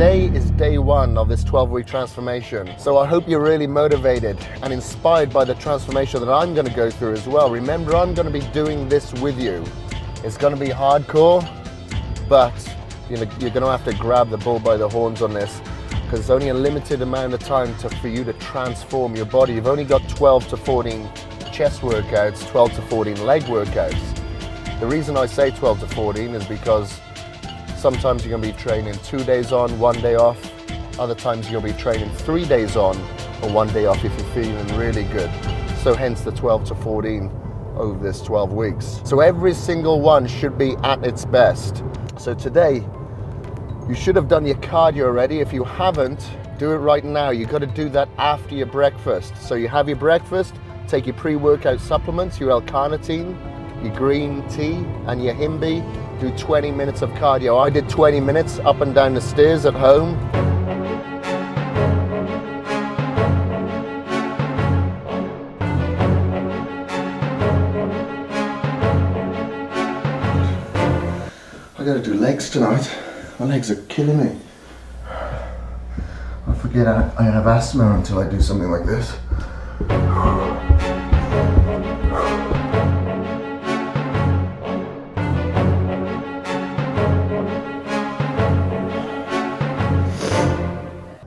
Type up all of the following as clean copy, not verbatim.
Today is day one of this 12-week transformation. So I hope you're really motivated and inspired by the transformation that I'm going to go through as well. Remember, I'm going to be doing this with you. It's going to be hardcore, but you're going to have to grab the bull by the horns on this, because it's only a limited amount of time for you to transform your body. You've only got 12 to 14 chest workouts, 12 to 14 leg workouts. The reason I say 12 to 14 is because sometimes you're going to be training 2 days on, 1 day off. Other times you're going to be training 3 days on or 1 day off if you're feeling really good. So hence the 12 to 14 over this 12 weeks. So every single one should be at its best. So today, you should have done your cardio already. If you haven't, do it right now. You've got to do that after your breakfast. So you have your breakfast, take your pre-workout supplements, your L-carnitine, your green tea, and your Himbi. Do 20 minutes of cardio. I did 20 minutes up and down the stairs at home. I gotta do legs tonight. My legs are killing me. I forget I have asthma until I do something like this.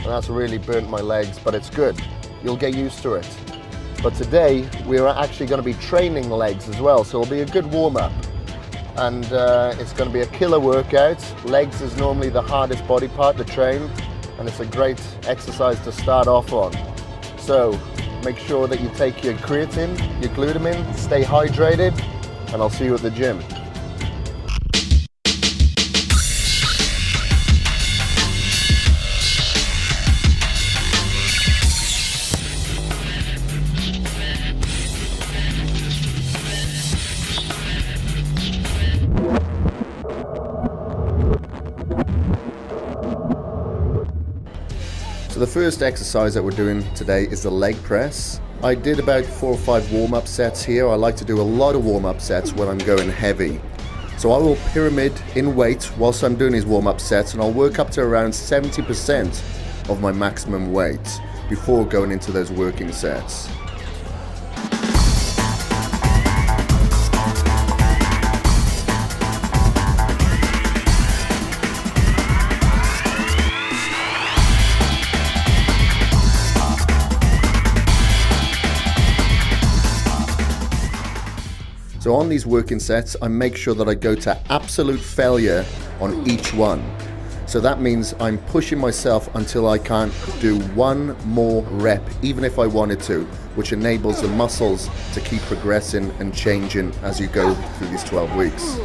And that's really burnt my legs, but it's good. You'll get used to it. But today, we're actually going to be training legs as well, so it'll be a good warm-up. And it's going to be a killer workout. Legs is normally the hardest body part to train, and it's a great exercise to start off on. So make sure that you take your creatine, your glutamine, stay hydrated, and I'll see you at the gym. So the first exercise that we're doing today is the leg press. I did about 4 or 5 warm-up sets here. I like to do a lot of warm-up sets when I'm going heavy. So I will pyramid in weight whilst I'm doing these warm-up sets, and I'll work up to around 70% of my maximum weight before going into those working sets. So on these working sets, I make sure that I go to absolute failure on each one. So that means I'm pushing myself until I can't do one more rep, even if I wanted to, which enables the muscles to keep progressing and changing as you go through these 12 weeks.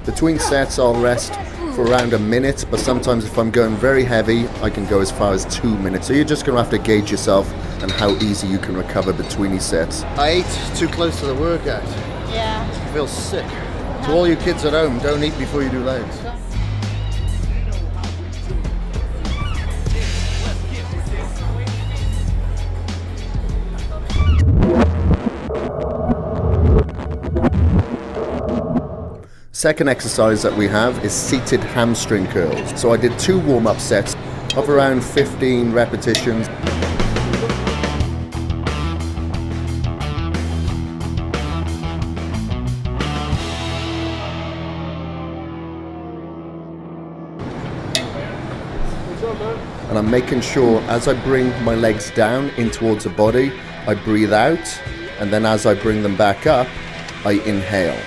Between sets, I'll rest for around a minute, but sometimes if I'm going very heavy, I can go as far as 2 minutes. So you're just going to have to gauge yourself and how easy you can recover between these sets. I ate too close to the workout. Yeah. I feel sick. To all you kids at home, don't eat before you do legs. Second exercise that we have is seated hamstring curls. So I did 2 warm-up sets of around 15 repetitions. And I'm making sure as I bring my legs down in towards the body, I breathe out, and then as I bring them back up, I inhale.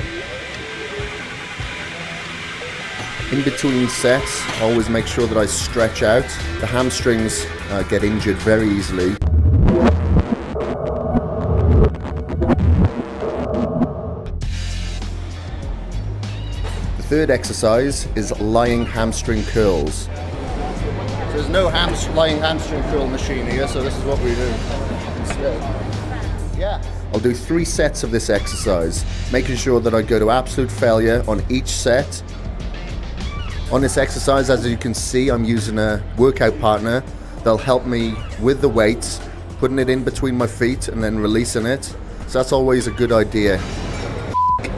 In between sets, I always make sure that I stretch out. The hamstrings get injured very easily. The third exercise is lying hamstring curls. There's no lying hamstring curl machine here, so this is what we do instead. Yeah. I'll do 3 sets of this exercise, making sure that I go to absolute failure on each set. On this exercise, as you can see, I'm using a workout partner. They'll help me with the weights, putting it in between my feet and then releasing it. So that's always a good idea.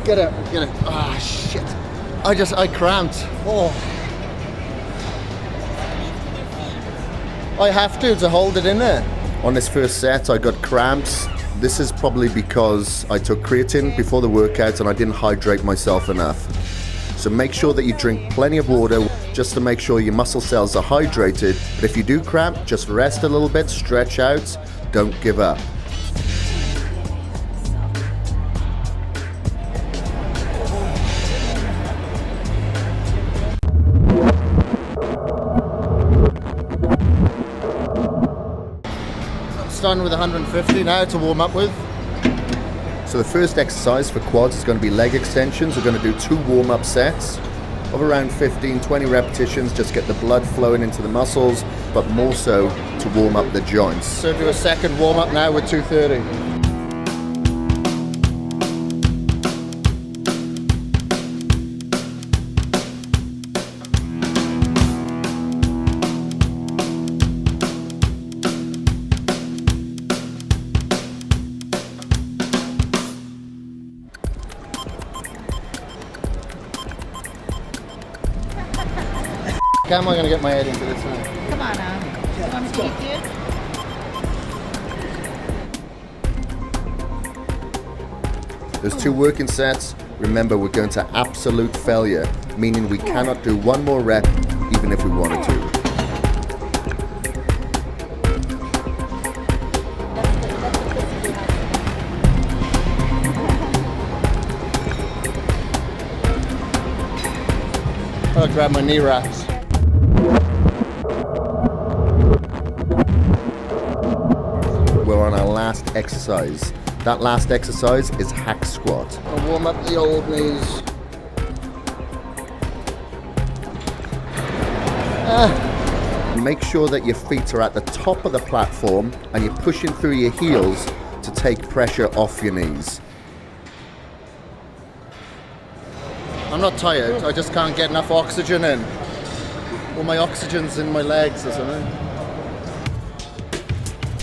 Get it, get it. Ah, shit. I cramped. Oh. I have to hold it in there. On this first set, I got cramps. This is probably because I took creatine before the workout and I didn't hydrate myself enough. So make sure that you drink plenty of water just to make sure your muscle cells are hydrated. But if you do cramp, just rest a little bit, stretch out, don't give up. Starting with 150 now to warm up with. So the first exercise for quads is going to be leg extensions. We're going to do 2 warm-up sets of around 15-20 repetitions, just get the blood flowing into the muscles, but more so to warm up the joints. So do a second warm-up now with 230. How am I going to get my head into this now? Come on now. Do you want me to keep you? There's 2 working sets. Remember, we're going to absolute failure, meaning we cannot do 1 more rep even if we wanted to. I'll grab my knee wraps. We're on our last exercise. That last exercise is hack squat. I'll warm up the old knees. Make sure that your feet are at the top of the platform and you're pushing through your heels to take pressure off your knees. I'm not tired, I just can't get enough oxygen in. Well, my oxygen's in my legs or something.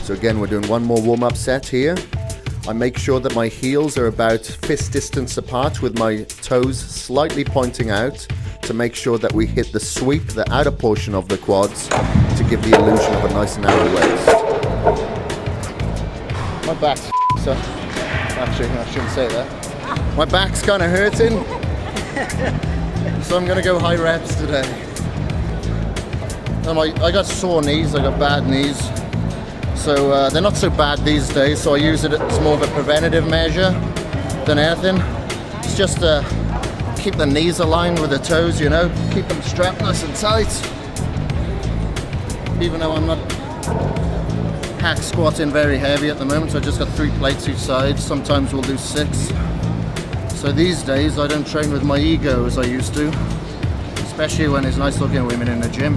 So again, we're doing 1 more warm-up set here. I make sure that my heels are about fist distance apart with my toes slightly pointing out to make sure that we hit the sweep, the outer portion of the quads, to give the illusion of a nice narrow waist. My back's so actually, I shouldn't say that. My back's kind of hurting, so I'm going to go high reps today. I got sore knees, I got bad knees. So they're not so bad these days, so I use it as more of a preventative measure than anything. It's just to keep the knees aligned with the toes, you know, keep them strapped nice and tight. Even though I'm not hack squatting very heavy at the moment, so I just got 3 plates each side. Sometimes we'll do 6. So these days I don't train with my ego as I used to, especially when there's nice looking women in the gym.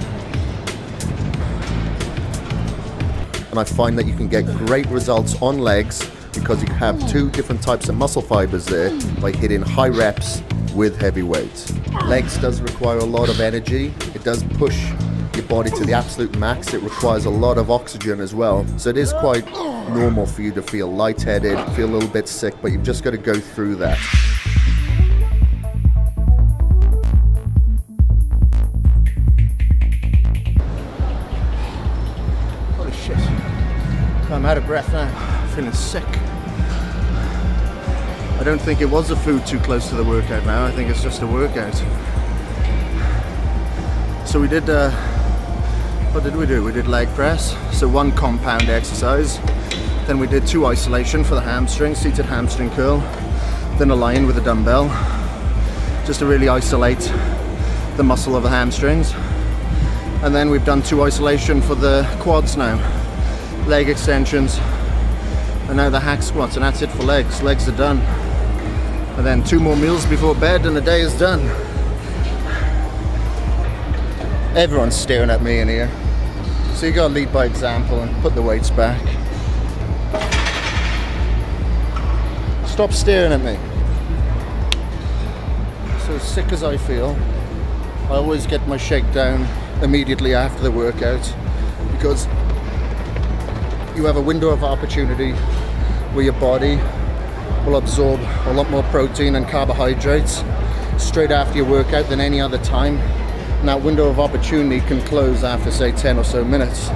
And I find that you can get great results on legs because you have 2 different types of muscle fibers there by hitting high reps with heavy weights. Legs does require a lot of energy. It does push your body to the absolute max. It requires a lot of oxygen as well. So it is quite normal for you to feel lightheaded, feel a little bit sick, but you've just got to go through that. I'm out of breath now, feeling sick. I don't think it was the food too close to the workout now, I think it's just a workout. So we did, what did we do? We did leg press, so 1 compound exercise. Then we did 2 isolation for the hamstring, seated hamstring curl. Then a line with a dumbbell, just to really isolate the muscle of the hamstrings. And then we've done 2 isolation for the quads now. Leg extensions, and now the hack squats, and that's it for legs. Legs are done. And then 2 more meals before bed and the day is done. Everyone's staring at me in here. So you gotta lead by example and put the weights back. Stop staring at me. So sick as I feel, I always get my shakedown immediately after the workout because you have a window of opportunity where your body will absorb a lot more protein and carbohydrates straight after your workout than any other time. And that window of opportunity can close after, say, 10 or so minutes.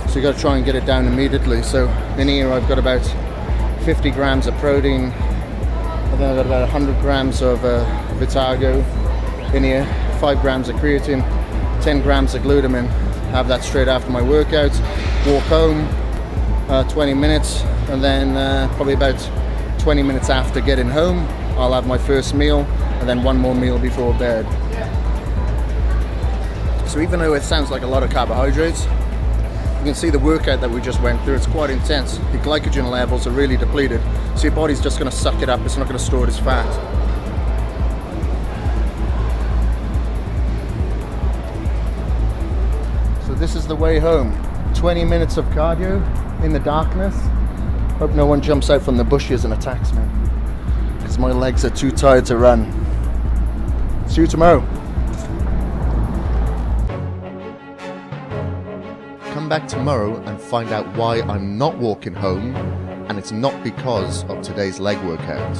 So you got to try and get it down immediately. So in here I've got about 50 grams of protein. I think I've got about 100 grams of Vitago in here, 5 grams of creatine, 10 grams of glutamine. Have that straight after my workouts. Walk home, 20 minutes, and then probably about 20 minutes after getting home, I'll have my first meal, and then one more meal before bed. So even though it sounds like a lot of carbohydrates, you can see the workout that we just went through, it's quite intense. The glycogen levels are really depleted, so your body's just going to suck it up, it's not going to store it as fat. So this is the way home. 20 minutes of cardio in the darkness. Hope no one jumps out from the bushes and attacks me, because my legs are too tired to run. See you tomorrow. Come back tomorrow and find out why I'm not walking home, and it's not because of today's leg workout.